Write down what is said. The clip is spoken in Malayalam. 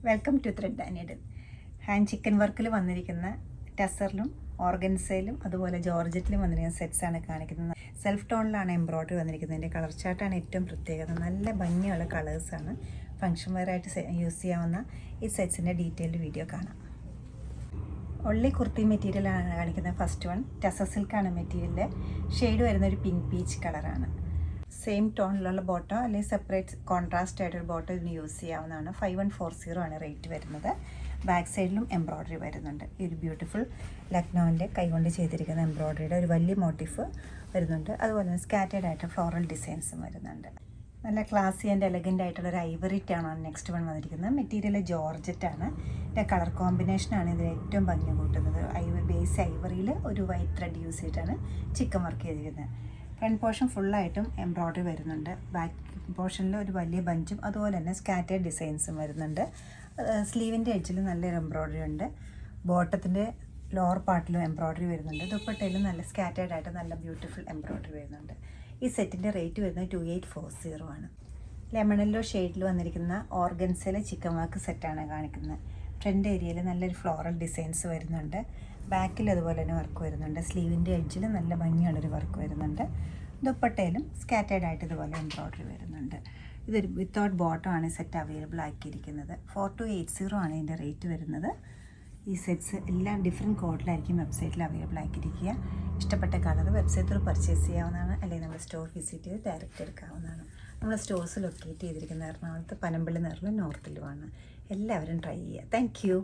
Welcome to thread and needle. Hand chikan വർക്കിൽ വന്നിരിക്കുന്ന ടസറിലും ഓർഗൻസയിലും അതുപോലെ ജോർജറ്റിലും വന്നിരിക്കുന്ന സെറ്റ്സാണ് കാണിക്കുന്നത്. സെൽഫ് ടോണിലാണ് എംബ്രോയ്ഡറി വന്നിരിക്കുന്നത്. ഇതിൻ്റെ കളർ ചാർട്ടാണ് ഏറ്റവും പ്രത്യേകത. നല്ല ഭംഗിയുള്ള കളേഴ്സാണ്. ഫങ്ഷൻ വെയറായിട്ട് യൂസ് ചെയ്യാവുന്ന ഈ സെറ്റ്സിൻ്റെ ഡീറ്റെയിൽഡ് വീഡിയോ കാണാം. ഒള്ളി കുർത്തി മെറ്റീരിയലാണ് കാണിക്കുന്നത്. ഫസ്റ്റ് വൺ ടസർ സിൽക്കാണ് മെറ്റീരിയലിൻ്റെ. ഷെയ്ഡ് വരുന്ന ഒരു പിങ്ക് പീച്ച് കളറാണ്. സെയിം ടോണിലുള്ള ബോട്ടോ അല്ലെങ്കിൽ സെപ്പറേറ്റ് കോൺട്രാസ്റ്റ് ആയിട്ടൊരു ബോട്ടോ ഇതിന് യൂസ് ചെയ്യാവുന്നതാണ്. 5140 ആണ് റേറ്റ് വരുന്നത്. ബാക്ക് സൈഡിലും എംബ്രോയ്ഡറി വരുന്നുണ്ട്. ഈ ഒരു ബ്യൂട്ടിഫുൾ ലക്നൗവിൻ്റെ കൈകൊണ്ട് ചെയ്തിരിക്കുന്ന എംബ്രോയ്ഡറിയുടെ ഒരു വലിയ മോട്ടീഫ് വരുന്നുണ്ട്. അതുപോലെ തന്നെ സ്കാറ്റേഡ് ആയിട്ട് ഫ്ലോറൽ ഡിസൈൻസും വരുന്നുണ്ട്. നല്ല ക്ലാസി ആൻഡ് എലഗൻ്റ് ആയിട്ടുള്ളൊരു ഐവറിറ്റാണ് നെക്സ്റ്റ് വൺ വന്നിരിക്കുന്നത്. മെറ്റീരിയൽ ജോർജറ്റാണ്. ഇതിൻ്റെ കളർ കോമ്പിനേഷനാണ് ഇതിന് ഏറ്റവും ഭംഗി കൂട്ടുന്നത്. ബേസ് ഐവറിയിൽ ഒരു വൈറ്റ് ത്രെഡ് യൂസ് ചെയ്തിട്ടാണ് ചിക്കൻ വർക്ക് ചെയ്തിരിക്കുന്നത്. ഫ്രണ്ട് പോർഷൻ ഫുള്ളായിട്ടും എംബ്രോയ്ഡറി വരുന്നുണ്ട്. ബാക്ക് പോർഷനിൽ ഒരു വലിയ ബഞ്ചും അതുപോലെ തന്നെ സ്കാറ്റേഡ് ഡിസൈൻസും വരുന്നുണ്ട്. സ്ലീവിൻ്റെ എഡ്ജിൽ നല്ലൊരു എംബ്രോയ്ഡറി ഉണ്ട്. ബോട്ടത്തിൻ്റെ ലോവർ പാർട്ടിലും എംബ്രോയ്ഡറി വരുന്നുണ്ട്. ദുപ്പട്ടയിലും നല്ല സ്കാറ്റേഡ് ആയിട്ട് നല്ല ബ്യൂട്ടിഫുൾ എംബ്രോയ്ഡറി വരുന്നുണ്ട്. ഈ സെറ്റിൻ്റെ റേറ്റ് വരുന്നത് 2840 ആണ്. ലെമൺ യെല്ലോ ഷെയ്ഡിൽ വന്നിരിക്കുന്ന ഓർഗൻസയിലെ ചിക്കൻ വർക്ക് സെറ്റാണ് കാണിക്കുന്നത്. ഫ്രണ്ട് ഏരിയയിൽ നല്ലൊരു ഫ്ലോറൽ ഡിസൈൻസ് വരുന്നുണ്ട്. ബാക്കിൽ അതുപോലെ തന്നെ വർക്ക് വരുന്നുണ്ട്. സ്ലീവിൻ്റെ എഡ്ജിൽ നല്ല ഭംഗിയുള്ളൊരു വർക്ക് വരുന്നുണ്ട്. ദുപ്പട്ടയിലും സ്കാറ്റേഡ് ആയിട്ട് ഇതുപോലെ എംബ്രോയ്ഡറി വരുന്നുണ്ട്. ഇതൊരു വിത്തൗട്ട് ബോട്ടം ആണ് ഈ സെറ്റ് അവൈലബിൾ ആക്കിയിരിക്കുന്നത്. 4280 ആണ് ഇതിൻ്റെ റേറ്റ് വരുന്നത്. ഈ സെറ്റ്സ് എല്ലാം ഡിഫറെൻറ്റ് കോഡിലായിരിക്കും വെബ്സൈറ്റിൽ അവൈലബിൾ ആക്കിയിരിക്കുക. ഇഷ്ടപ്പെട്ട കളർ വെബ്സൈറ്റിൽ പർച്ചേസ് ചെയ്യാവുന്നതാണ്, അല്ലെങ്കിൽ നമ്മൾ സ്റ്റോർ വിസിറ്റ് ചെയ്ത് ഡയറക്റ്റ് എടുക്കാവുന്നതാണ്. നമ്മൾ സ്റ്റോഴ്സ് ലൊക്കേറ്റ് ചെയ്തിരിക്കുന്ന എറണാകുളത്ത് പനമ്പള്ളി നെറിലും നോർത്തിലുമാണ്. എല്ലാവരും ട്രൈ ചെയ്യുക. Thank you.